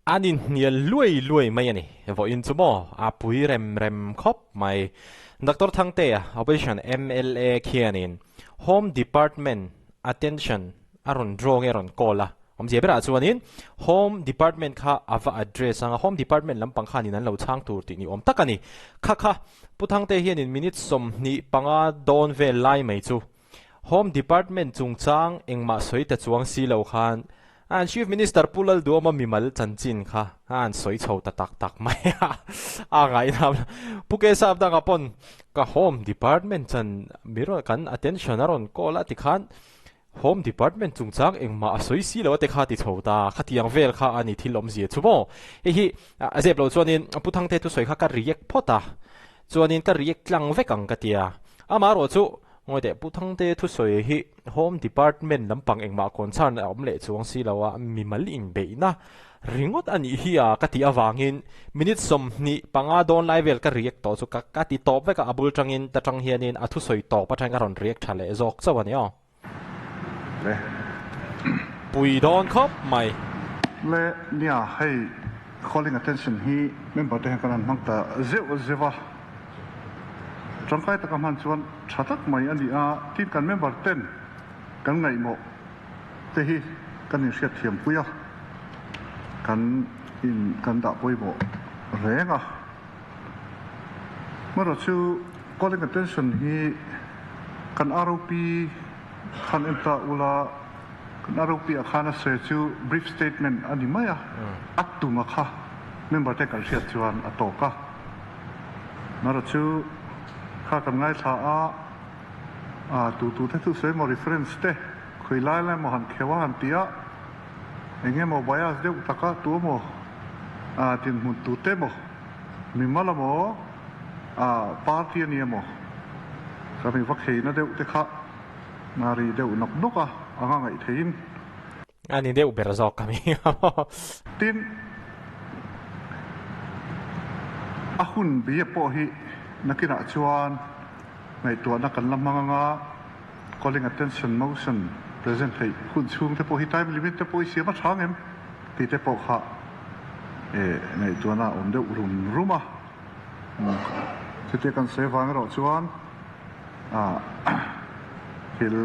anh in hnial lui mai ani vo in chumo a pui rem khop mai Dr. Thangte operation MLA khianin Home Department attention aron draw ngeron kola je bera chuanin Home Department kha ava address anga Home Department lampang khanin an lo chang tur ti ni takani kha puthangte hianin minute som ni panga don ve lai mai chu Home Department chungchang engma soita chuang si lo khan an Chief Minister pulal duama mimal chanchin kha an soi chho ta tak mai a ngai na puke sab da kapon ka Home Department chan miro kan attention aron kola ti khan Home Department chungchang engma soi si lo te kha ti chho ta khatiang vel kha ani thilom zia chumo hi azep lo chuanin puthang te tu soi kha ka react phota chuanin ka react tlang vekang ka tia amaro chu ngoi de puthang te thu soi hi Home Department lampang engma concern om le chuang si lawa mi mal in be na ringot ani hi a kati awangin minute som ni panga don level ka react to chu ka ti top ve ka abul tangin ta tang hianin a thu soi to patang ka ron react thale zok chawani o le pui don khop mai le nia hei calling attention hi member te kan mang ta zewa Trangkai takam han chuan thatak mai ani a tin kan member 10 kan ngai mo te hi kan ni siat thiam puya kan in kan da poi mo renga maro chu calling attention hi kan ROP kan enta ula kan ROP a khana se chu brief statement ani maya atuma kha member te kan siat chuan atoka maro chuข้ากันง่ายท่าตูที่ทุกส่วนมา reference เต้คุยไล่มาหันเขว่าหันเตี้ยอย่างเงี้ยมา bias เดี๋ยวตะก้าตัวมาที่หุ่นตูเต้มามีมาละมาparty เนี่ยมาก็มีวัคซีนนะเดี๋ยวเด็กข้านารีเดี๋ยวนกอ่างไงทีนอันนี้เดี๋ยวเบรซอกกันมีทีนหุ่นเบียโปฮินักกีฬาชวนในตัวนักการละมังงา calling attention motion present ให้คุณช่วงเทปโอฮิ time limit เทปโอฮิเสียมาช้างเอ็มที่เทปโอค่ะในตัวน่ะอมเดือดรุมที่เทกันเซฟังเราชวนฮิล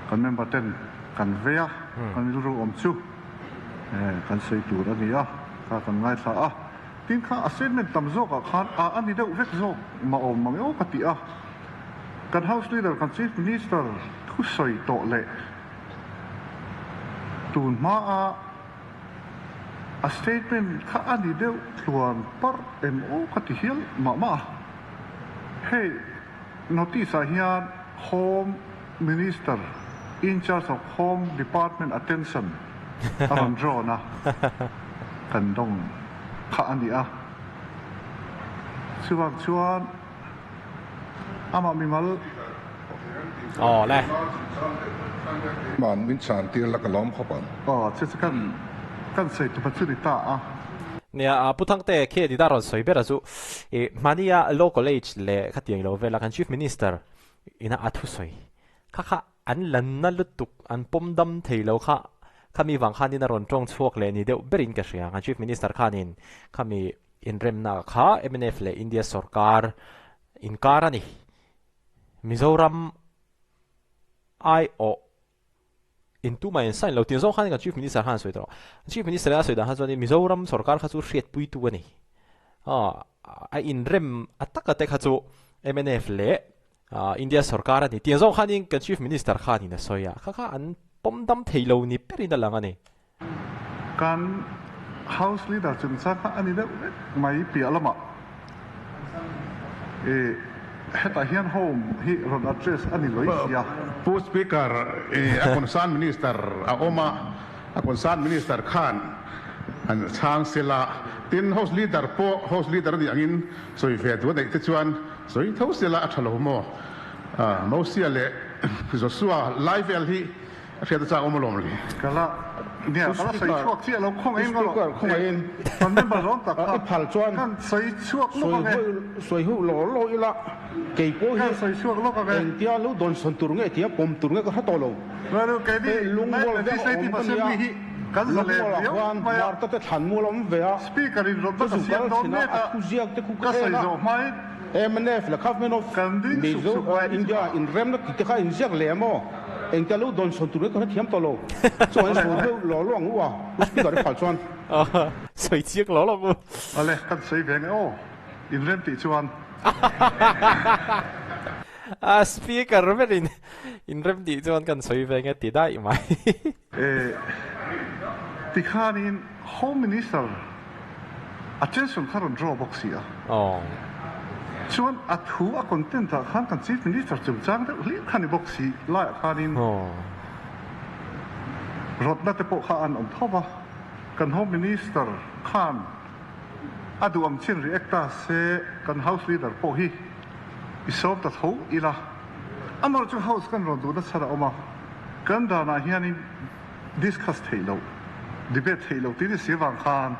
กันเมมเบอร์เต็นกันเวียกันรู้อมชูกันเสียตัวนี้กันง่ายซะทิ้งข้าอาศัยมันตำโจกข้าอันนี้เด็กเล็กโจกมาอมมาไม่โอ้กติกัน House Leader กัน Chief Minister ทุกส่วนโตเละตูนมาstatement ข้าอันนี้เด็กส่วนปาร์โอ้กติเฮียลมาเฮ้ notice เฮีย Home Minister in charge of Home Department attention อารมณ์ร้อนนะกันต้องข้าอันนี้ชวนอามามีมาลเลยมันวิชาตีละกันล้อมเข้าไปเช่นกันใส่ตัวปัจจุบันเนี่ยพุทธังเตะเคดีดารอนสวยเบรซูมานี่local age เลยขัดยังเราเวลากัน Chief Minister อินาอัตุสวยข้าอันลันนั่นลุตุกอันปมดำเทเราข้ามีวังขันนี่นารอนตรงช่วงเลยนี่เดี๋ยวเบรินกันเสียงกัน Chief Minister ข้านินข้ามีอินเรมนาข้า MNF เลยอินเดียสรการอินการนี่Mizoram IO in tu mai sai lo tin zo khan ka Chief Minister han soi to Chief Minister a soi da ha zoni Mizoram sarkar kha chu hriat pui tu ani a in rem ataka te kha chu MNF le India sarkar ani tin zo khan in ka Chief Minister kha ni na soya kha an pomdam theilo ni perin da lang ani kan House Leader chung sa kha ani da mai pi alama heta hian home hi ron address ani loisia Post Speaker concerned Minister Oma concerned Minister Khan and Chang Sela tin House Leader ni angin soi fe tu dei te chuan soi thau sela athalo mo mo sia le zo suwa live el hi fe ta Oma lom li kalaเนี่ยเขาใส่ช่วงที่เราคงเองก็คงเองตอนนั้นบร้อนตักผ่านจวนกันใส่ช่วงลูกอะไรสวยหูหล่อโลอีละเกี่ยโป้กันใส่ช่วงลูกอะไรเที่ยวลูกโดนสันตุรงเงี้ยเที่ยวปมตุรงเงี้ยก็ฮัตโตโลแล้วแกนี่ลุงวอลที่ใส่ที่มาเซนวี kan lúc zale mà liu quan mai mar ta thằng mua lắm về á speaker in rom ta dùng siam cái don xin me à ka khu giang te khu ka cái sai na zo mai MNF là government of Kanding Mizo suk-sukai India in rem na ti ka in giang le mo en ta lu don son tu ko na thiam to lo so an so lo long wa speaker phal chuan soi chiếc lỗ lông luôn ale kan sei ve nge o in rem ti chuan speaker rồi in rem đi cho anh cần soi về nghe tí đại mà ti khan in home minister attention kharon draw box ya chuan a thu a content a khan kan chief minister chu chang de li khan box hi la khan in rot na te po kha an om thoba kan home minister khan adu am chin reacta se kan house leader po hi isom ta tho ila amar chu house kan ron du da chara oma kan da na hian discuss thelo debate thelo ti si wang khan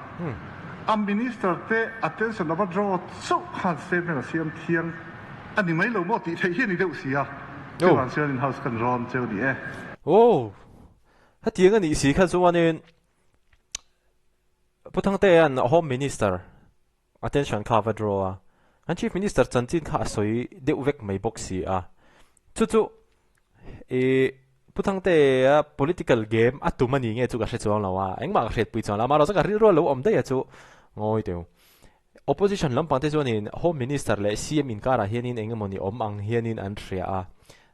am minister te attention about draw so khan statement a siam thiang ani mai lo mo ti thei hian ni deuh sia chu an sian in house kan ron cheu ni e hát tiếng anh sĩ khăn số anh bút thằng tây anh home minister attention cover draw anh chief minister chân chính khá soi đeo vek mấy boxi chú bút thằng tây political game tụi mình nghe chú cái chuyện nào anh mà cái chuyện nào mà nó cái riro lâu om đây chú ngồi điều opposition lắm bằng thế cho nên home minister lại CM in cara hiền in anh em om ang hiền in anh ria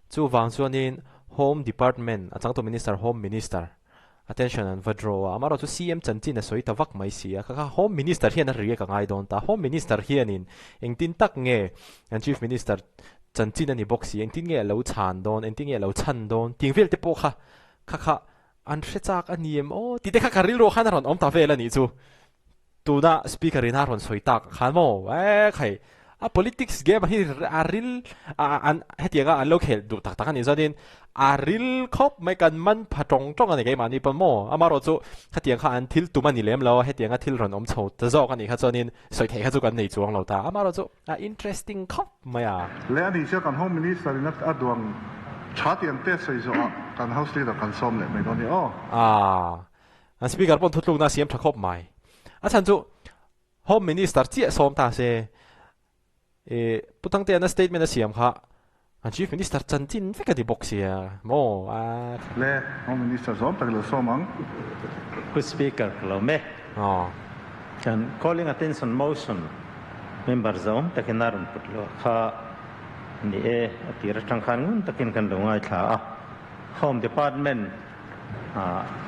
chú vang cho nên home department chẳng to minister home minister attention and withdraw amaro chu CM chanchin a soi tawak mai sia ka home minister hian a ria ka ngai don ta home minister hian in engtin tak nge and chief minister chanchin ani boxi engtin nge lo chan don engtin nge lo chan don tingvel te po kha an rechak aniem ti te kha karil ro khan ron om ta vel ani chu tu na speaker in haron soi tak khan mo khai politics game hi aril an hetianga an local du tak tak ani zanin aril khop mai kan man phatong tong ani game ani pamo amaro chu hetiang kha an thil tumani lem lo hetianga thil ron om chho ta zo ani kha chonin soi thei kha chu kan nei chuang lo ta amaro chu interesting khop maya le ani se kan home minister in aduang chatian te sei zo kan house leader kan som le mai doni an speaker pon thutlu na siam thakop mai chan chu home minister chi som ta se putang te na statement na siam kha an chief minister chanchin feka di boxia mo le home minister zom tak lo somang ku speaker lo me can calling attention motion member zom takinarun putlo kha ni atira tang khan ngun takin kan lo ngai tha home department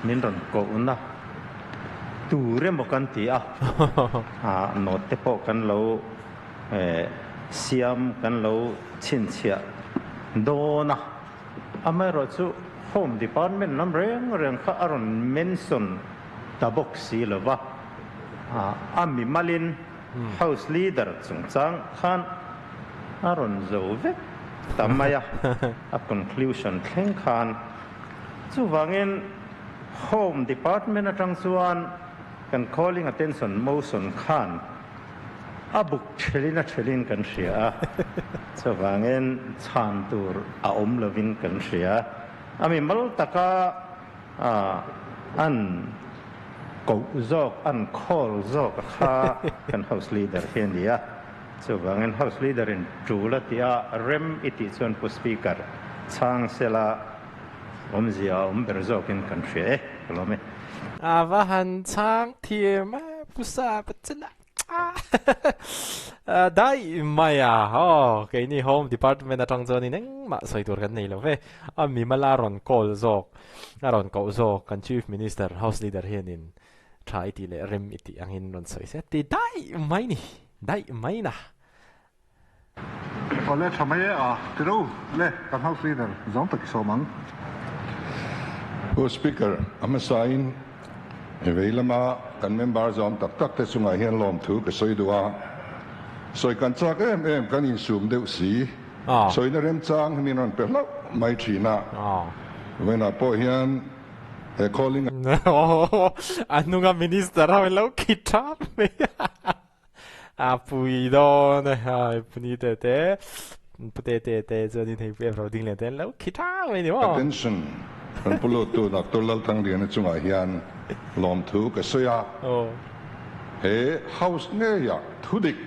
min ron ko una tu re mo kan ti no te po kan lo siam kan lo chin chia dona amaro chu home department nam reng kha aron mention ta box si lova ami malin house leader chung chang khan aron zove tamaya a conclusion thleng khan chu wangin home department atang chuan kan calling attention motion khan abuk thelin kan ria chawangen chan tur om lovin kan ria ami mal taka an ko zok an call zok kha kan house leader hian dia chawangen house leader in tula tia rem iti chuan pu speaker chang sela omzia berzok in kan ria kolome avahan chang thiam pusa pachna dai maya cái ni home department atang chon ni neng ma soi tur kan nei lo ve ami malaron call zok aron ko zok kan chief minister house leader hian in try ti le rem iti angin ron soi se ti dai mai na ole thamai tru le kan house leader zom tak somang speaker amasain eveilama kan member zom tak te sunga hian lom thu ke soi duwa soi kan chak em kan in sum deuh si soi na rem chang min ron pe lo mai thina when a po hian calling anunga minister ha lo kitap me pui don puni te pute cho ni thei pe ro ding le ten lo kitap me ni mo attention kan pulo tu nak tolal tang dian chunga hian ลอมถูกเสียเฮ้ house เนี่ยอยากทุดิก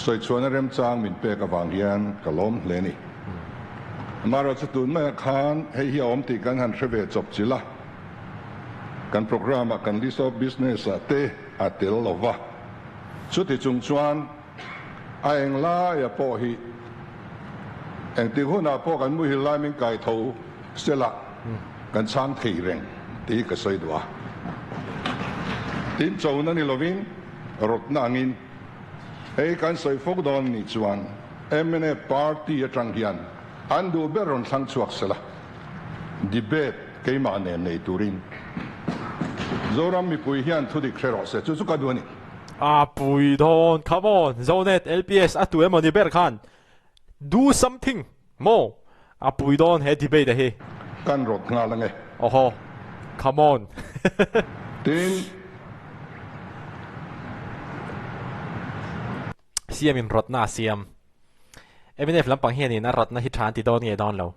สวยชวนเริ่มจางมินเปกับวางเฮียนกับล้มเลนี่มาเราจะตุนไม่คานให้เฮียอมติกันหันเชเวจบจิละกันโปรแกรมกันลิสต์บิสเนสเตะอัตลลวะสุดที่จงชวนไอ้เองล่าอย่าพอฮีเองที่หัวหน้าพอกันมุหิลายมิงไก่ทูเสละกันช้างถี่เร่งตีก็สวยดัวทีมโจนั่นนี่เราวิ่งรถนางอินไอ้การสวยฟกดอนนี่ชวนMNA ปาร์ตี้จังเฮียนอันดูเบรอนสังชวกเสละดีเบตเกี่ยมาเนี่ยในตุรินMizoram mi pui hian thu dik khrero se chu chu ka duani pui don come on zonet LPS atu emoni ber khan do something more pui don he debate he kan rot nga la nge oho come on tin siam in rot na siam MNF lampang hian in rot na hi than ti don nge don lo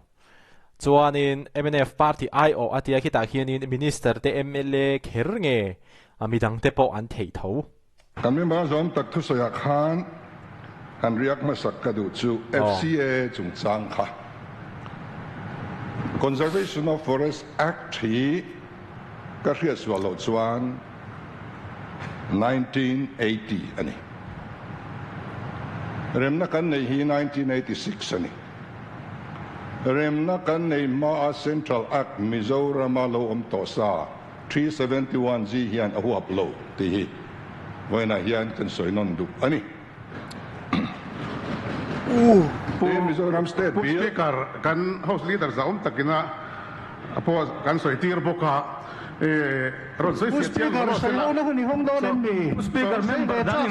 chuanin MNF party IO atia khita khianin minister te MLA kher nge amidang te po an thei tho kan mi ba zon tak thu soya khan kan riak ma sak ka du chu FCA chung chang kha Conservation of Forest Act hi ka ria swalo chuan 1980 ani remna kan nei hi 1986 ani remna kan nei ma Central Act Mizoram lo to sa 371 ji hian a huap lo ti hi voina hian kan soi non du ani Mizoram State Bill speaker kan house leader za takina apo kan soi tir boka ron soi speaker soi na huni hong don ni speaker member dan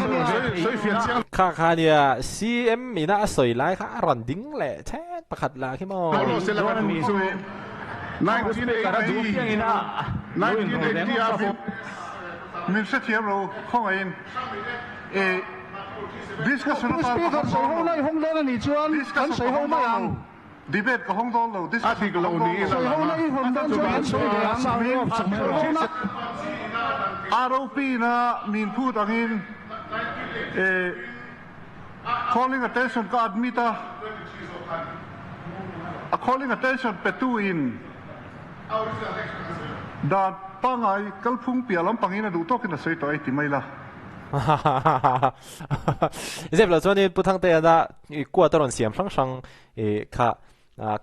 soi fiat kha nia CM ina soi lai kha ron ding le the pakhat la khi mo Hello, sila ka tuso. 1980 min se thiam ro khong in discussion of speaker soi hong lai hong don ni chuan kan soi hong ma yang debate ka hong don lo article ni soi hong lai hong don chuan soi yang ma ROP na min phu angin calling attention ka admita calling attention petuin da pangai kalphung pialam pangina du to kina sei to ai ti mai la zep lo chuan puthang te na kwa toron siam sang sang kha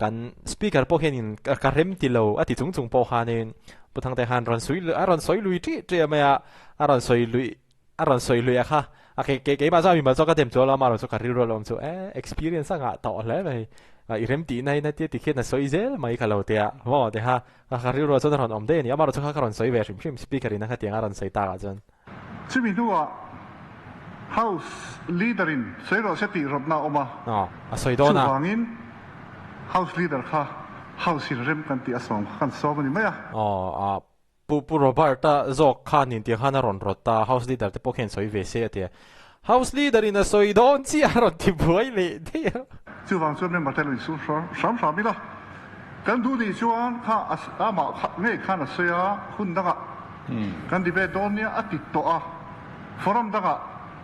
kan speaker po henin ka rem ti lo ati chung chung po hanin puthang te han ron soi lui ti maya aron soi lui kha ke ma za mi ma zo ka dem zo la ma ro zo ka ri ro lom chu experience nga to le mai i rem ti nai na ti khet na soi zel mai ka lo te mo te ha ka ri ro zo na ron om de ni ama ro zo ka ron soi ve shim speaker ina kha ti nga ron soi ta ga jan chimi duwa house leader in sero seti robna oma a soi do na wangin house leader kha house rem kan ti asong kan so ni maya pu Roberta zok khan in ti khana ron rota house leader te pokhen soi ve se te house leader in a soi don chi aron ti buai le de chu wang chu member tel su sam sa mi la kan du ni chuan kha ama nge khana soya hun daga kan dibe don nia ati to a forum daga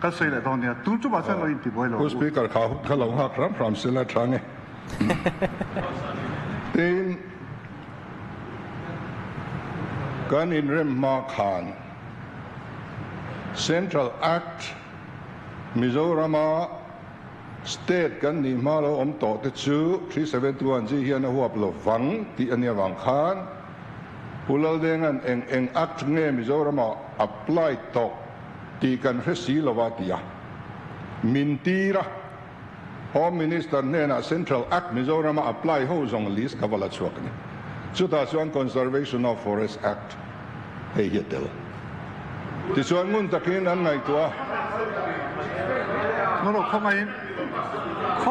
kan sei le don nia tu chu ba sa lo in ti buai lo speaker ka lo ha from sila trange tin kan in rem ma khan Central Act Mizoram State kan ni ma lo to te chu 371 ji hian a huap lo wang ti ania wang khan pulal dengan eng act nge Mizoram apply to ti kan resi lo wa tia min tira Home Minister nena Central Act Mizoram apply ho zong list ka wala chuak ni chuta chuan Conservation of Forest Act hei hitel ti chuan ngun takin an ngai tua no khong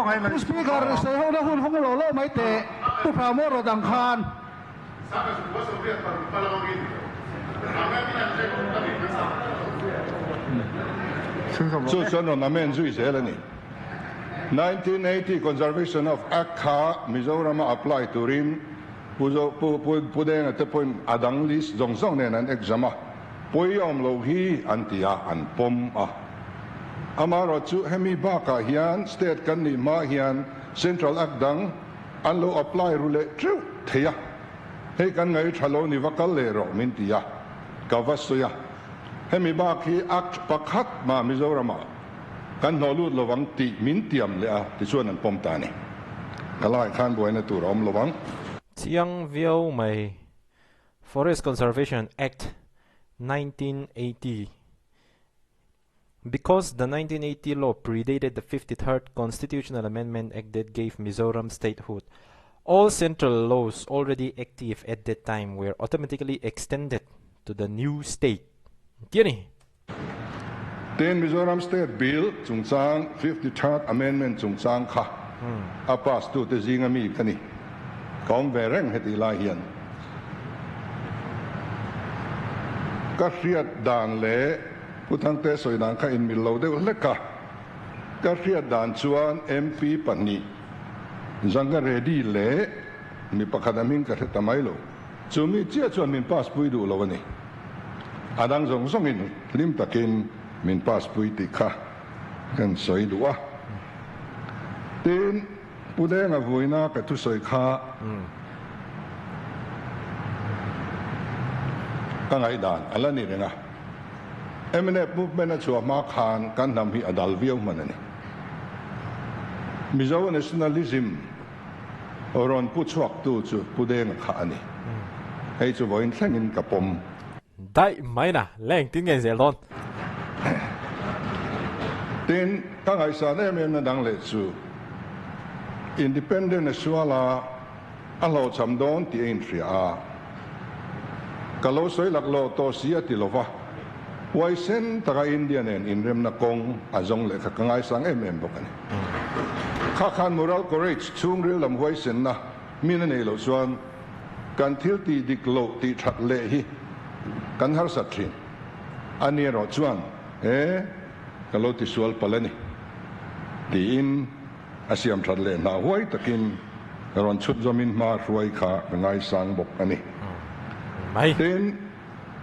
ai la speaker soi hong na hun hong lo lo mai te pu pha mo ro dang khan chu chuan ron amen zui sela ni 1980 Conservation of Act kha Mizoram apply to rin pu deng te point adang list zong zong nen an exama poyom lo hi antia an pom a amaro chu hemi ba ka hian state kan ni ma hian central akdang an lo apply rule tru theya hei kan ngai thalo ni vakal le ro min tia kavasoya hemi ba khi act pakhat ma Mizoram kan nolut lowang ti min tiam le a ti chuan an pom ta ni kalai khan buai na tur om lowang chiang view mai Forest Conservation Act 1980. Because the 1980 law predated the 53rd Constitutional Amendment Act that gave Mizoram statehood, all central laws already active at that time were automatically extended to the new state. Tiani. Then Mizoram State Bill Chungchang 53rd Amendment Chungchang kha apas tu te zinga mi kani kong vereng heti la hian ka riat dan le putang te soi dan kha in mil lo de le ka riat dan chuan MP pani zanga ready le mi pakadamin ka tamai lo chumi chia chuan min pass pui du lo ni adang zong zong in lim takin min pass pui ti kha kan soi duwa tin pudeng a voina ka tu soi kha ka ngai dan ala ni renga MNF movement a chua ma khan kan nam hi adal viau manani Mizo nationalism oron pu chuak tu chu pudeng kha ani hei chu voin thlengin ka pom Dai mai na leng tin ngen zelon. tin ka ngai sa ne men na dang le chu independent swala alo chamdon ti entry a kalau soi lak lo to sia ti lova wai sen taka Indian en in rem na kong azong le ka ngai sang bokani kha khan moral courage chung ril lam wai sen na min nei lo chuan kan thil ti dik lo ti that le hi kan har sa thin ani ro chuan kalau ti sual palani ti in asiam that le na huai takin ron chut zomin ma ruai kha ngai sang bok ani Mai. tin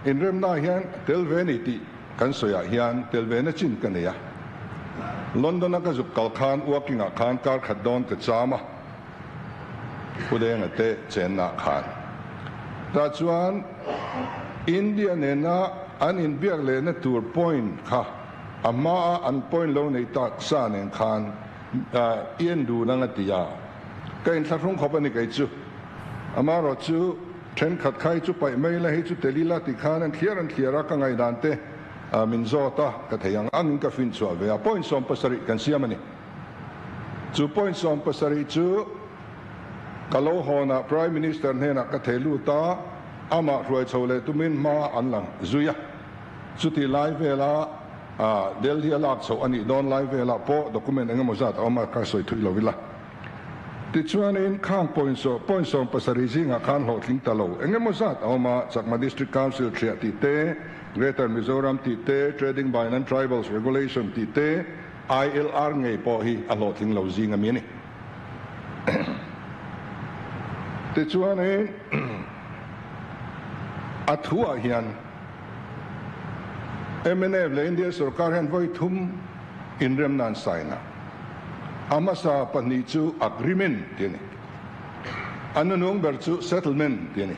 in rem na hian telveni ti kan soya hian telvena chin kan ya London ka zuk kal khan working a khan kar khadon te chama pudeng ate chen na khan ta chuan India ne na an in biak le na tur point kha ama an point lo nei ta sa nen khan ien du na ngatia ka in tharung khopani kai chu ama ro chu then khat khai chu pai mai la hi chu telila ti khan an thliara ka ngai dan te Mizo ta ka theyang ang ka fin chu ave a point som pasari kan siamani chu point som pasari chu kalau hona prime minister ne na ka thelu ta ama ruai chole tumin ma anlang zuya chu ti live vela Delhi alak so ani don live vela po document engamo zat ama ka soi thui lovila ti chuan in khang point som pasari jinga khan ho thing talo engemo zat ama chakma district council thria ti te Greater Mizoram ti te trading by non-tribals regulation ti te ILR ngai po hi a lo thing lo jinga mi ni ti chuan in athua hian MNF le India sarkar hian voi thum in rem nan saina amasa pani chu agreement tiani anunung ber chu settlement tiani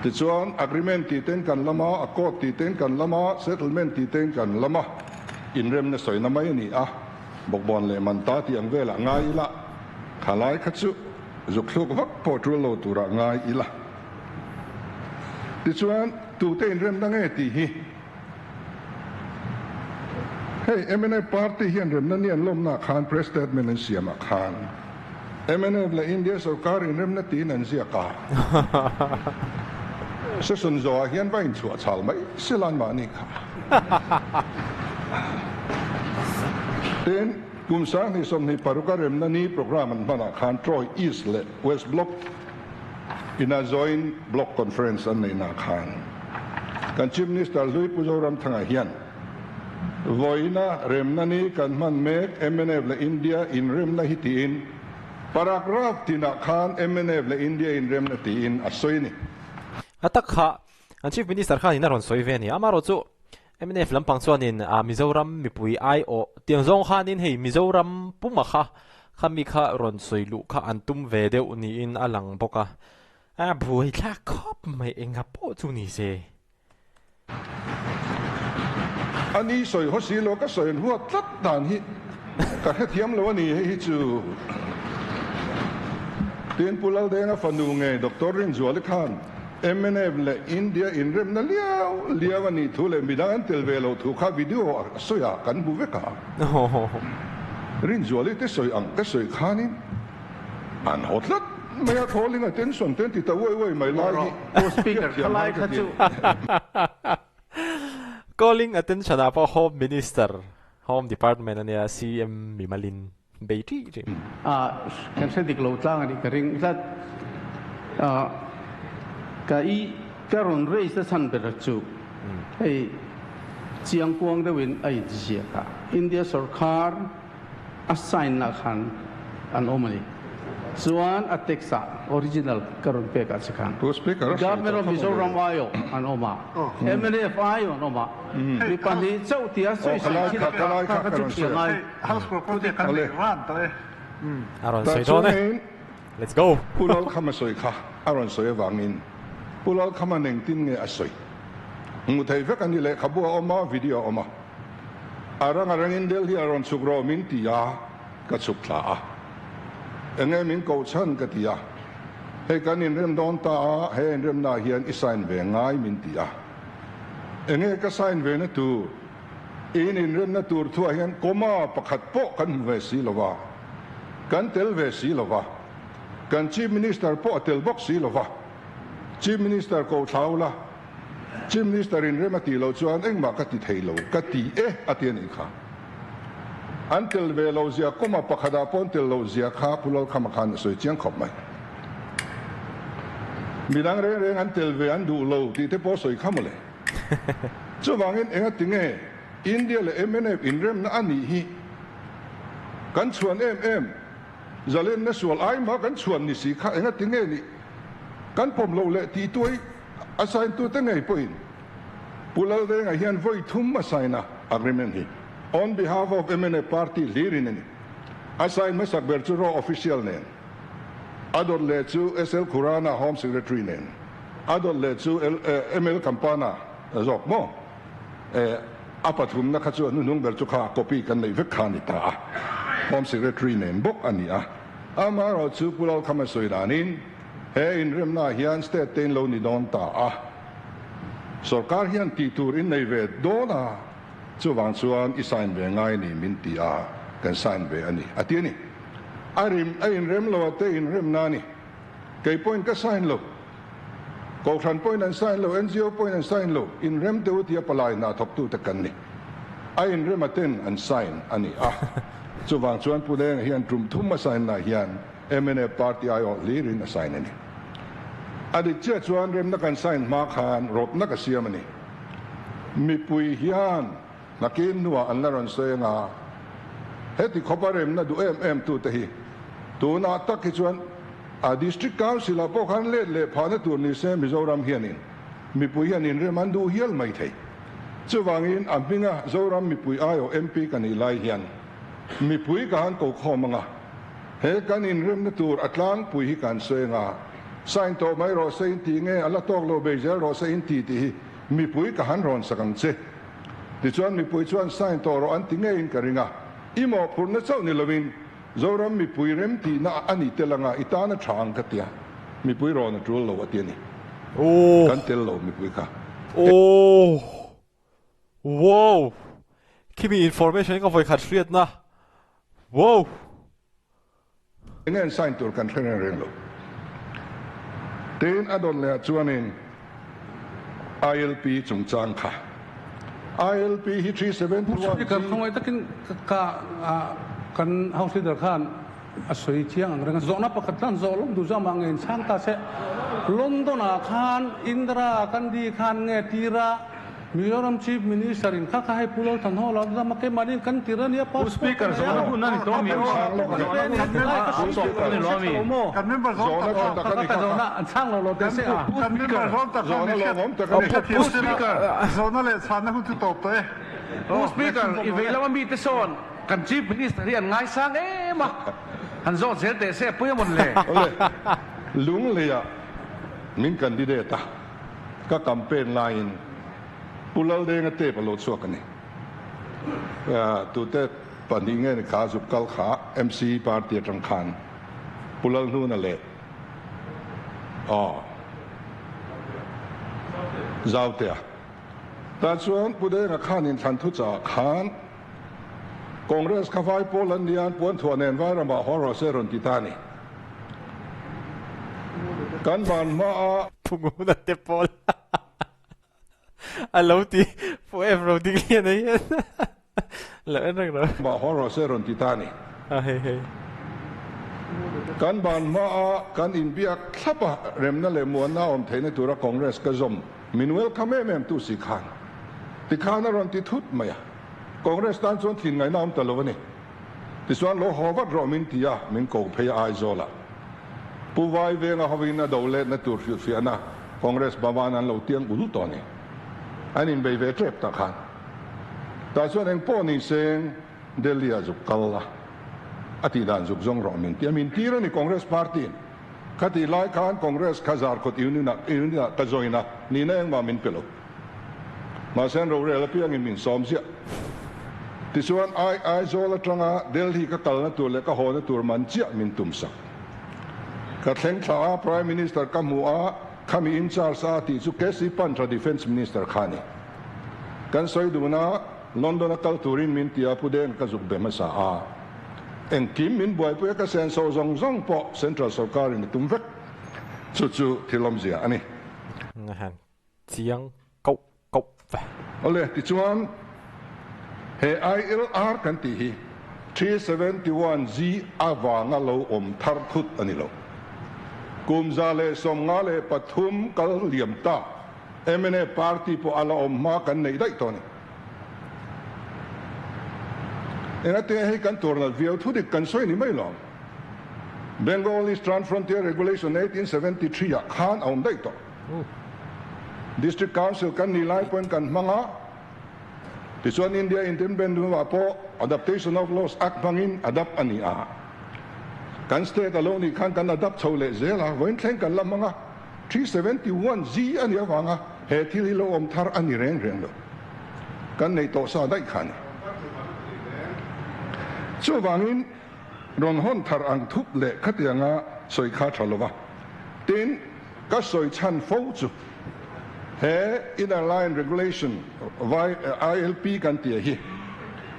ti chuan agreement ti ten kan lama accord ti ten kan lama settlement ti ten kan lama in rem na soina mai ni a bokbon le man ta ti ang vela ngai la khalai khachu zukluk vak portral lo tura ngai ila ti chuan tu te in rem na nge ti hi hey MNF party hian rem na nian lom na khan press statement an siama khan MNF la India sarkar in rem na ti nan sia ka se sun zo hian vain chu chal mai silan ma ni kha ten kum sang ni som ni paruka rem na ni program an bana khan Troy East le West Block in a joint block conference an nei na khan kan chief minister lui Mizoram thanga hian voina rem na ni kan man mek MNF la India in rem na hitin paragraph tina khan MNF le India in rem na ti in asoi ni atak kha an chief minister khan in ron soi ve ni amaro chu MNF lampang chuanin Mizoram mipui ai o tiangzong khanin hei Mizoram puma kha khami kha ron soilu kha antum ve deuh ni in alang boka buai thla khop mai enga po chu ni se ani soi ho si lo ka soi huwa tlat dan hi ka he thiam lo ni hi chu tin pulal de nga fanu nge doctor rin zual khan MNF le India in rem na liaw ani thule midang tel velo thu kha video soya kan bu ve ka rin zual te soi ang ka soi khanin an hotlat maya calling attention ten ti ta woi mai lai speaker khalai kha chu calling attention for home minister home department ania CM Mimalin beiti kan se dik lo tlang ani karing zat kai karon raise the san ber chu ei chiang kuang de win ai ji ka India sarkar assign na khan an omani Suan Ateksa original karon pe ka sakhan speaker government of Mizoram ayo an oma MNF ayo an oma mi pani chau tia soi soi chi ka chu chi ngai house proposal kan ran ta aron soi do ne let's go pulal khama soi kha aron soi wangin pulal khama neng tin nge asoi ngu thai vek ani le khabu oma video oma arang in del hi aron sugro min ti ya ka chukla engem min ko chan ka tia he kan in rem don ta he in rem na hian isign ve ngai min tia enge ka sign ve na tu in rem na tur thu hian koma pakhat po kan ve si lova kan tel ve si lova kan chief minister po tel box si lova chief minister ko thaula chief minister in rem ati lo chuan engma ka ti theilo ka ti atian i kha Until velozia koma pakhada pontel lozia kha pulal khama khan soi chiang khop mai midang re until ve andu lo ti te po soi khamole chu wangin enga tinge India le MNF in rem na ani hi kan chuan zalen na sual ai ma kan chuan ni si kha enga tinge ni kan pom lo le ti tuai assign tu te ngai poin pulal de nga hian voi thum ma saina agreement hi On behalf of MNF party lirin assign masak berchuro official nen ador lechu SL Kurana home secretary nen ador lechu ML Kampana zok mo apathum na khachu nung berchu kha copy kan nei vek khani ta home secretary nen bok ania amaro chu pulal khama soidanin he in remna hian state ten lo ni don ta sarkar hian ti tur in nei ve dona chu wang chuan isign ve ngai ni min ti kan sign ve ani atiani ain rem lo te in rem na ni kei point ka sign lo ko khan point an sign lo NGO point an sign lo in rem te uti apalai na thop tu ta kan ni ain rem aten an sign ani chu wang chuan pu deng hian trum thum ma sign na hian MNA party ayo lirin sign ani adi che chuan rem na kan sign ma khan rop na ka siam ani mi pui hian nakin nuwa an laron soyenga heti khoparem na du tu te hi tu na tak hi chuan a district council a po khan le phane tur ni se Mizoram hianin mi pui hianin reman du hial mai thei chu wangin ampinga Zoram mi pui ayo MP kani lai hian mi pui kan ko khomanga he kanin rem na tur atlang pui hi kan soyenga sign to mai ro sein ti nge ala tok lo bezel ro sein ti mi pui ka han ron sakang che ti chuan mi pui chuan sign to ro an ti nge in karinga imo phurna chau ni lovin Zoram mi pui rem ti na ani telanga itana thang ka tia mi pui ro na trul lo atiani kan tel lo mi pui ka wow kimi information ka voi khat riat na wow ngen sign to kan thena ren lo ten adon le chuanin ILP chung chang kha ILP hi 371 kan khoi takin ka kan house leader khan asoi chiang ang rang zona pakatan zolong du jama ngen sang ta se London khan Indra kan di khan nge tira Mizoram Chief Minister in Kakahai Pulau Tanho Lava Makemani kan tirania pa. Speaker, zona huna ni Tommy. Kan member zone Zona ang sang lo de se a. kan member zone ta speaker zone le sana hu tu top to Speaker, iveila mi te son. Kan Chief Minister rian ngai sang ma. Han zon zel te se puya mon le. Lung le ya min candidate ka campaign line pulal de nga te palo chuak ani tu te pandinge ni kha zup kal kha MC party atang khan pulal nu na le zau te ta chuan pude nga khan in than thu cha khan Congress ka vai Poland nian puan thuan en vai rama horror seron titani kan ban ma pungu na te pol alo ti forever di klian na yan lỡ nang rồi ma horror seron titani hey hey kan ban ma kan in biak thapa rem na le muan na om theina tura Congress ka zom min welcome mem tu si khan ti khan ron ti thut maya Congress tan chon thin ngai na om talovani ti swan lo howat ro min tia min ko phei ai zola puwai venga hovina dole na tur fi na Congress bawanan lo tiang ul to ni anin bei ve trep ta khan ta chuan eng po ni seng delia zu kalla ati dan zu zong ro min tir ni Congress party khati lai khan Congress khazar khot iunina ka joina ni na eng ma min pelo ma sen ro re la piang in min som sia ti chuan ai zola tanga delhi ka kal na tur le ka ho na tur man chia min tum sak ka thleng thla Prime Minister kamua kami in charge sa ti chu kesi pantra Defense Minister khani kan soi duna London kal turin min tia puden ka zuk bema sa a eng kim min buai pu ka sen so zong po central sarkar in tumvek chu thilom zia ani han chiang kau ole ti chuan he ILR kan ti hi 371Z awanga lo om thar khut ani lo kumzale somngale pathum kal liamta MNA party po ala omma kan nei dai toni enate he kan tornal view thu dik kan soi ni mai lo Bengal Eastern Frontier Regulation 1873 ya khan om dai to District Council kan nilai point kan manga Tisuan India Independent po Adaptation of Laws Act bangin adapt ani a kan state alone kan adapt chole zela wen thleng kan lamanga 371Z ani awanga he thili lo om thar ani reng lo kan nei to sa dai khan chu wangin ron hon thar ang thup le khatianga soi kha thalowa tin ka soi chan fo chu he inner line regulation ILP kan ti hi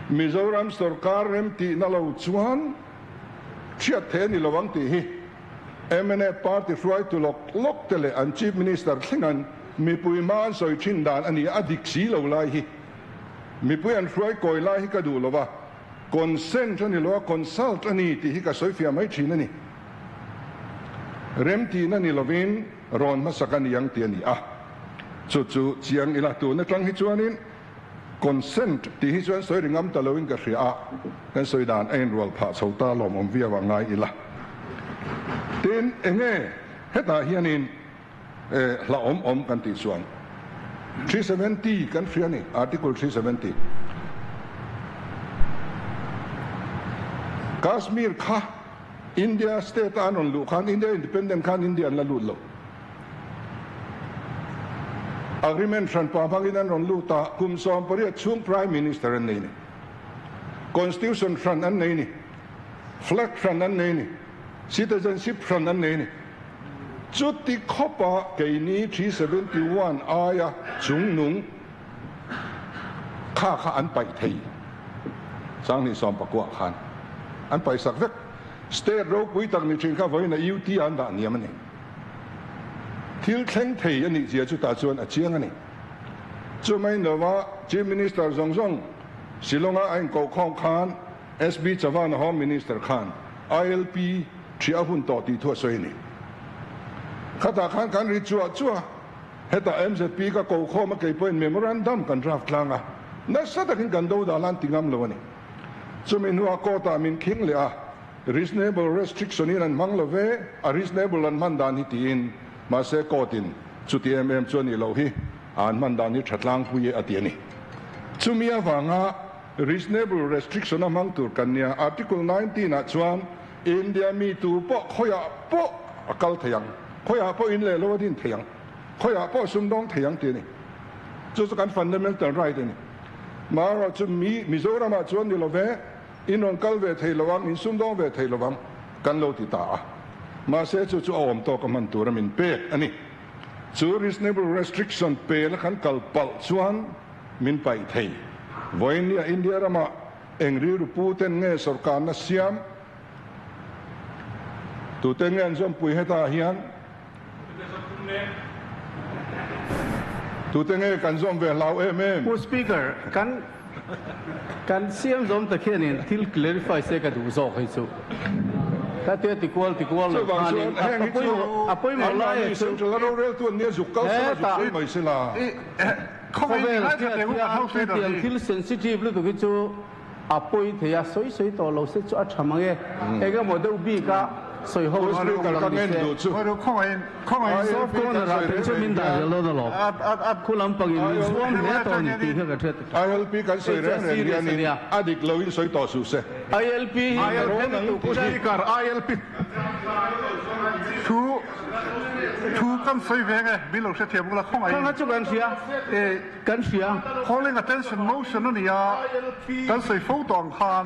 Mizoram sarkar rem ti na lo chuan chia the ni lawang ti hi MNA party try to lok tele an chief minister thingan mi pui man soi chin dan ani adik si lo lai hi mi pui an try koi lai hi ka du lowa consent ani lo consult ani ti hi ka soi fia mai chin ani rem ti na ni lovin ron ma sakan yang ti ani a chu chiang ila tu na tang hi chuanin consent ti hi chuan soi ringam talowin ka hria kan soi dan ein rol pha chota lom om via wa ngai ila tin enge heta hianin la om kan ti chuan 370 kan hriani article 370 Kashmir kha India state anon lu khan India independent khan India la lu lo agreement tran pa bangin ron lu ta kum som pari chung prime minister an nei ni constitution tran an nei ni flag tran an nei ni citizenship tran an nei ni chuti khopa ke ni 371 aya chung nung kha an pai thei sang ni som pakwa khan an pai sak vek state ro pui tak ni thin kha voi na UT an da niam ani thil thleng thei ani zia chu ta chuan a chiang ani chu mai nowa chief minister zong silonga ain ko khong khan SB chawan home minister khan ILP thria hun to ti thu soi ni khata khan kan ri chua heta MZP ka ko kho ma ke point memorandum kan draft langa na sa takin kan do da lan tingam lo ni chumin huwa ko ta min king le a reasonable restriction in an manglove a reasonable an mandan hi tin ma se ko tin chuti choni lo hi an mandan ni thatlang hui atiani chumia wanga reasonable restriction among tur kanya article 19 a chuan India mi tu po khoya po akal thayang khoya po in le lo din thayang khoya po sum dong thayang ti ni chu kan fundamental right ni mara chu Mizoram a chuan ni lo ve in on kal ve thei lawang in sum dong ve thei lawang kan lo ti ta ma se chu om to ka man tur min pe ani chu reasonable restriction pe la kan kal pal chuan min pai thei voinia India rama engri ru pu ten nge sarkar na siam tu ten nge zom pui heta hian tu ten nge kan zom ve lau Mr. Speaker, kan siam zom ta khenin til clarify se ka du zo khai chu ta te ti kwal lo khanin apoi mo la e chu la ro rel tu ne zu kal sa ju mai se la không ai nói thật để không phải là til sensitive lu tu chu apoi the ya soi to lo se chu a thamange ega mo do bi ka soi ho ka ngen du chu rồi không ai so ko na ra te chu min da lo da lo kulam pagi mi zuam ne to ni ti ka thret ILP kan soi re ni adik lo in soi to su se ILP ILP thu kan soi về cái bị lộ sẽ thiệp là không ai kan chu kan sia calling attention motion nó nia kan soi phô toàn khan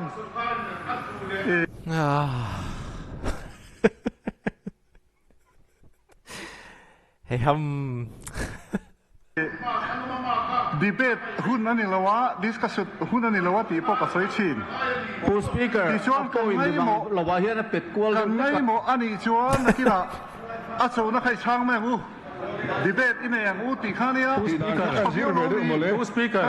hey debate hun anh là wa discussion hun anh là wa ti po ka soi chin Mr. Speaker ti chuan ko in lo wa hian a pet kwal kan nei mo ani chuan na kila a chu na khai chang me ngu debate in yang u ti khania Mr. Speaker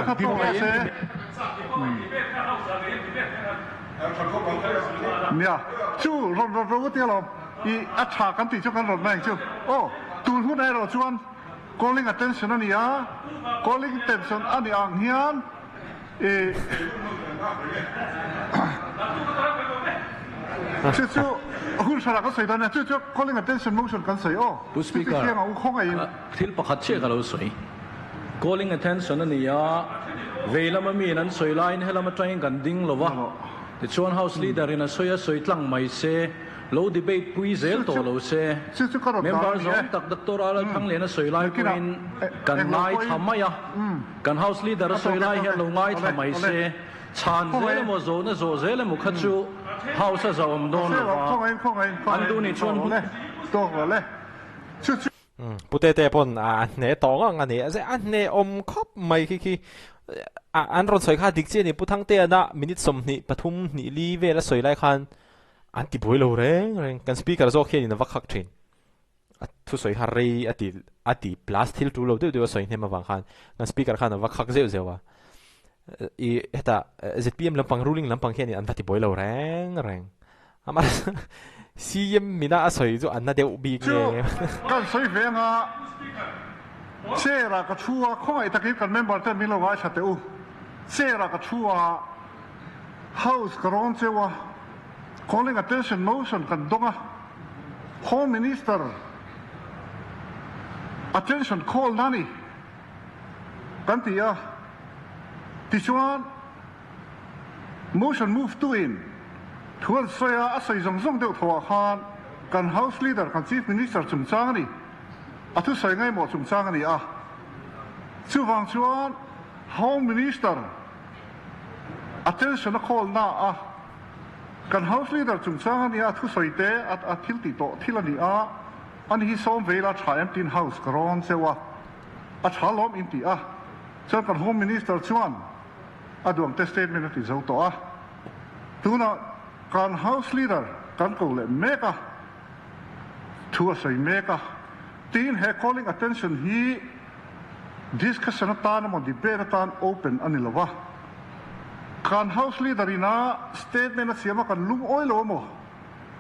nia chu ro ti lo i a cha kan ti chu kan ro mai chu oh tu hu dai ro chuan calling attention ani a calling attention ani ang hian chu hun sara ka sei dan chu calling attention motion kan sei oh Mr. Speaker hian au khong ai thil pakhat che ka lo soi calling attention ani ya veilama mi nan soi line helama train kan ding lova the chuan house leader in a soya soi tlang mai se low debate pui zel to lo se members of tak doctor ala thang le na soi lai kuin kan nai thamaya kan house leader soi lai he lo ngai thamai se chan zel mo zo na zo zel mo khachu house za om don không ai an du ni chuan to le chu putete pon a ne tong ang ani a ne om khop mai khi an ron soi kha dik che ni puthang te na minute som ni pathum ni li ve la soi lai khan an ti boi lo reng kan speaker zo khen in va khak thin thu soi har rei ati plus thil tu lo de soi ne ma wang khan kan speaker khan va khak zeu zewa I heta ZPM lampang ruling lampang khen an ti boi lo reng amar CM mina a soi zo an na deu bi nge kan soi ve nga sera ka chua khong ai takip kan member ten milo wa cha te u sera ka chua house karon chewa calling attention motion kan donga home minister attention call nani kan tia ti chuan motion move to in thuan soya a soi zong zong deuh thaw khan kan house leader kan chief minister chung chang ani a thu soi ngai mo chung chang ani a chu wang chuan home minister attention a call na a kan house leader chung chang ani a thu soi te a thil ti to thil ani a ani hi som vela thaim tin house karon sewa a thalom in ti a chuan kan home minister chuan a duang te statement ti zo to a tuna kan house leader kan ko le meka thu soi meka tin he calling attention hi discussion tan mo debate tan open ani lova kan house leader ina statement siama kan lum oilo mo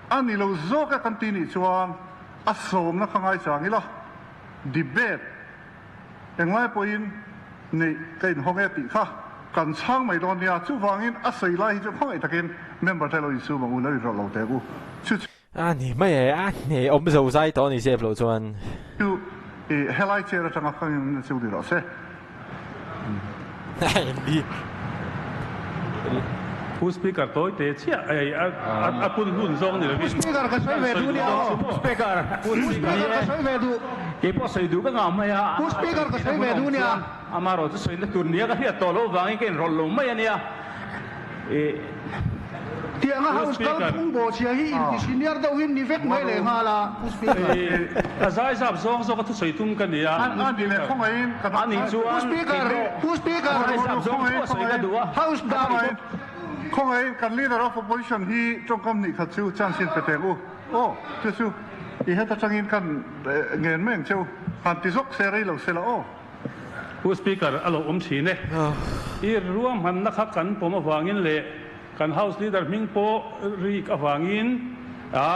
ani lo zo ka kan tini chuan a som na khangai changila debate engai poin nei kain honge ti kha kan chang mai don nia chu wangin a sei lai chu khoi takin member telo isu mangun ri ro lo te u chu Ani mai ani om zo sai to ni se lo chuan. chu helai che ra tanga khang chu di ro se. Đi.ผู้สปีกเกอร์ตัวเตะเชี่ยพูดหุ่นซองนี่เลย ผู้สปีกเกอร์ก็ช่วยเวดูเนี่ยผู้สปีกเกอร์ก็ช่วยเวดูเก็บพอใส่ดูก็งามไหมอ่ะ ผู้สปีกเกอร์ก็ช่วยเวดูเนี่ย อามาเราจะใส่ตุนเนี้ยก็เฮียต่อโลกวางให้เกินรอลงไม่เนี่ยเที่ยงเขาสกัลพุ่งโบเชียฮีอินดิซิเนียร์ดาวินนิเวกไม่เลยฮะล่ะผู้สปีกเกอร์อาศัยสับซองก็ทุกใส่ตุ้มกันเนี่ยอันนี้เนี่ยของไอ้กันอันนี้ชัวผู้สปีกเกอร์สับซองก็ใส่กันดูว่า เฮาส์ดาวของไอ้กัน leader of opposition ที่จงกำนี่ขัดชิวจานสินไปเตงโอ้ชิวอีเหตุจังอินกันเงินไม่ยังชิวหันติซกเสรีเหล่าเสละโอ้ผู้สปีกเกอร์อารมณ์ฉีเนี่ยอีรวมหันนะครับกันผมวางเงินเละกัน House Leader มิงโปรีกวางเงิน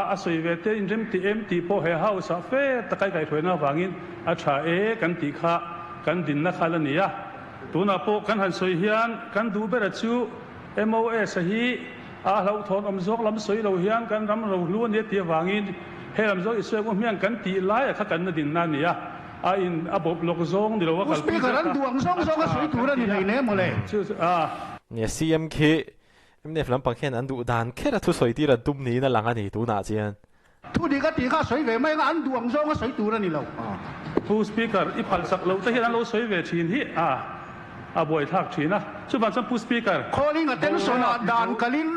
อาศัยเวทีอินเดมตีเอ็มตีโปเฮ House เฟตะไคร้ไก่ถวยน่าวางเงินอาชากันตีข้ากันดินนักขันเนี่ยตัวน่าโปกันหันสวยเฮียนกันดูเบรชิวMOS ฮีเราถอนอมซอกลำสวยเราเฮียนกันรำเราล้วนเนี่ยตีวางอินเฮลำซอกอิสระก็เมียนกันตีไล่ข้ากันดินนั่นเนี่ยอินอบลกซองเดี๋ยวว่ากันผู้สปีกเกอร์นั้นดวงซองก็สวยตัวนั่นนี่เนี่ยหมดเลยเนี่ย CMK เนี่ยฝรั่งปังแค่นั้นดูดานแค่ละทุสวยที่ละดุมนี้นั่นหลังอันนี้ดูหนาเจียนทุดีก็ตีข้าสวยเวไม่ก็อันดวงซองก็สวยตัวนั่นนี่เราผู้สปีกเกอร์อีพันสักเราแต่เห็นเราสวยเวทีนี้บ่อยทักทีนะชุดบันสัมผู้สปีกเกอร์ calling attention ด่านกลิน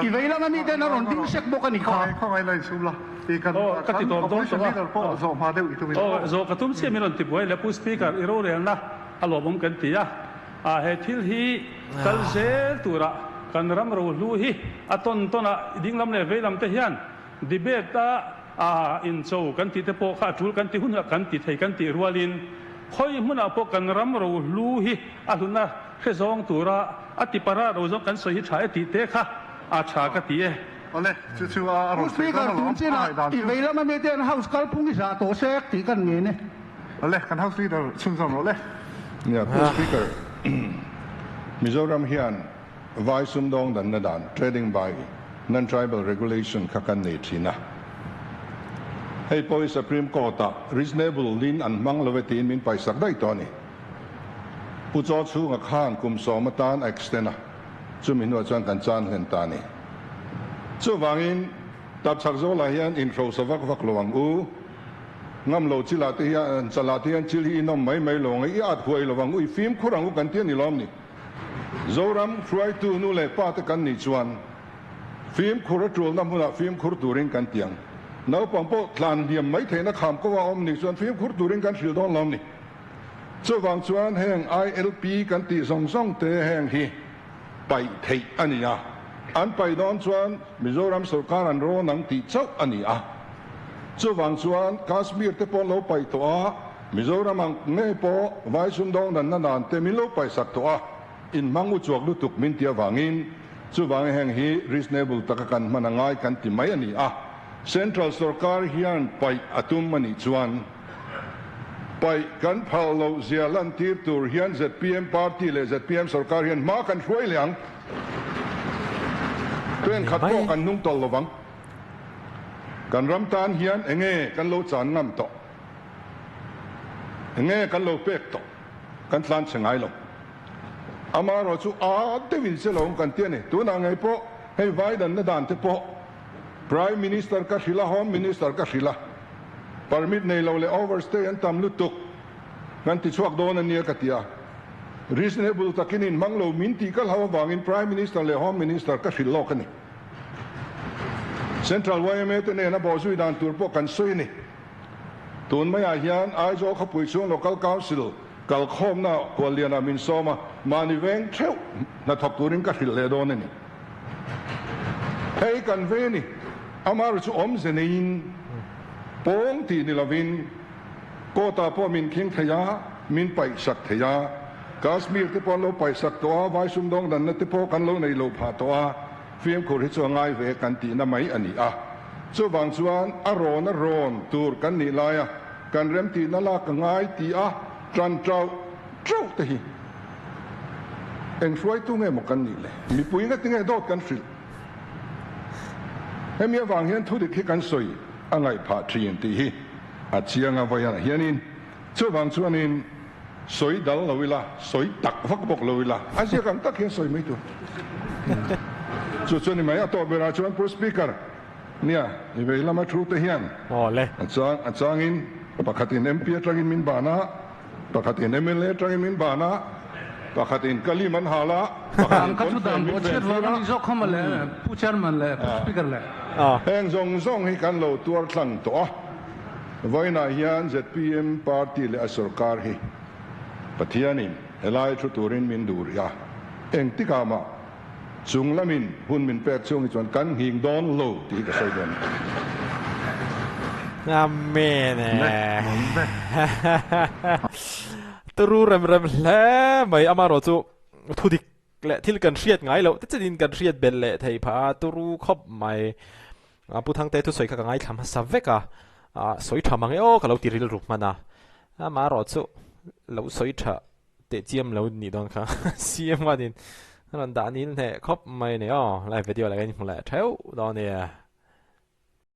อีเวลามันมีแต่นรดิ้งเช็คบุกันอีกข้าของไอ้เลยสุดละอีกันก็ติดต่อตัวว่าส่งมาเดี๋ยวอีกตัวนึงโจกระตุ้มเสียมีนติดไว้แล้วผู้สปีกเกอร์อีโรเรียนนะอารมณ์กันตีเหตุที่กันเซตัวละกันรำรู้ลู่ฮีต้นดิ้งลำเนี่ยเวลาเทียนดีเบตอินโซกันติดโปข้าจูกันติหุ่นกันติดไทยกันติรัวลินคอยมุนาพวกกันรำรู้ลู่ฮีหุ่นน่ะแค่สองตัวละติปาราเราจงกันสวยฉายติเตะค่ะชากติเอาเลยชิวๆผู้สปีกเกอร์ตุ้งจีน่ะอีเวลามันมีแต่เฮาส์กัลพุ่งที่สาตัวเช็คตีกันเงี้ยเนี่ยเอาเลยกัน House Leader ชุนสมเอาเลยเนี่ยผู้สปีกเกอร์มิโซรัมเฮียนไว้ซุ่มดองดันนดาน trading by non-tribal regulation ขักันนี่ทีนะให้พอย Supreme Court reasonable ลินอันมังเลเวตีนมินไปสักได้ตอนนี้ผู้จอดชูงข้างกุมสอมตาน extend จุมินว่าจวนกันจานเห็นตานี่จู่วางอินตับชักโซลาเฮียนอินโฟสวักลวังงำโลจิลาติยันจลาติยันจิลีน้ำไม่ลงไอ้อาดหวยลวังฟิล์มคุรังกันเตียนี่ล้อมนี่โซรัมฟรายตูนูเล่ป้าตะกันนี่จวนฟิล์มคุรจูลน้ำหุ่นฟิล์มคุรตูริงกันเตียงน้าปังโปทลานเดียมไม่เทนะขามก็ว่าอมนี่จวนฟิล์มคุรตูริงกันสิลดอนล้อมนี่จู่วางจวนแห่ง ILP กันตีส่งเตะแห่งฮีไปเทอันนี้อันไปดอนจวนมิโซรัมสุการันโรนังตีเจ้าอันนี้จู่วางจวนคาสมีร์เตปอนโลไปตัวมิโซรัมเงยปอไว้ซุ่มดองนันนานเตมิโลไปสักตัวอินมังอุจวกลุตุกมินเตียววางินจู่วางแห่งฮี reasonable ตะกันมันง่ายกันติไม่อันนี้Central สุการเฮียนไปอาตุมมันอีจวนไปกันพาโลเซียลันทีตูร์เฮียน ZPM Party เลย ZPM สุการเฮียนมากันช่วยเลี้ยงเป็นขัดข้อกันนุ่งตลวังกันรำตานเฮียนเงี้กันโลจานน้ำต่อเงี้กันโลเป็กต่อกันทลานเชงไงลงอามาเราจู่เดวินเซลงกันเตี้ยนี่ตัวนางไงพอให้ไว้ดันนดานเตพอ Prime Minister กัชิลา Home Minister กัชิลา permit ในเราเลย overstay อันตามลุตุกกันติดช่วงโดนอันนี้กันที่reasonable ตะกินมังโลมินตีก็เราวางอิน Prime Minister เลย Home Minister กัชิลโลกันนี่ Central ว่ายังไม่ตัวเนี่ยนะบอกสุดานตัวพวกกันซุยนี่ตัวไม่อาเฮียนไอ้โจ้เขาปุยช่วง local council กัลคอมน่ะควรเรียนมินโซมานิเวงเช่าน่ะทับตัวนี้กัชิลเลโดนนี่ให้กันเวนี่อามารุชอมเซนินปงตีนิลาวินโกตาพอมินคิงทยามินไปสักทยากาสมีร์ที่พอเราไปสักตัวไว้ซุ่มดองดันนั่นที่พอกันเราในโลภะตัวฟิล์มคุริจวงไงเวกันตีน่ะไม่อันนี้จู่บางส่วนอารอนตูร์กันนี่ลาย kan rem ti na la ka ngai ti a tran trau trau te hi eng suai tu nge mo kan ni le mi pui nga tinge dot kan fil hem ya wang hian thu de khi kan soi angai pha thien ti hi a chianga vaya hianin chu wang chuanin soi dal lovila soi tak vak bok lovila a sia kan tak hian soi mai tu chu chuani mai a to bera chuan pro speaker nia ni ve lama thu te hian le achangin pakhatin MP atangin min bana pakhatin MLA atangin min bana pakhatin kaliman hala ang katudan bo chet wa ni zo khama le pu chairman le pu speaker le heng zong hi kan lo tuar thlang to voina hian ZPM party le asarkar hi pathianin helai thu turin min dur ya eng tikama chunglamin hun min pek chung chuan kan hing don lo ti ka sai don Amen. Turu rem le mai amaro chu thudik le thil kan riat ngai lo te chin kan riat bel le thei pha turu khop mai pu thang te tu soi ka ngai tham sa veka soi thamang o ka lo ti ril ruk mana amaro chu lo soi tha te chiam lo ni don kha siam wa din ran da nin he khop mai ne o live video la kan mu la theu do ne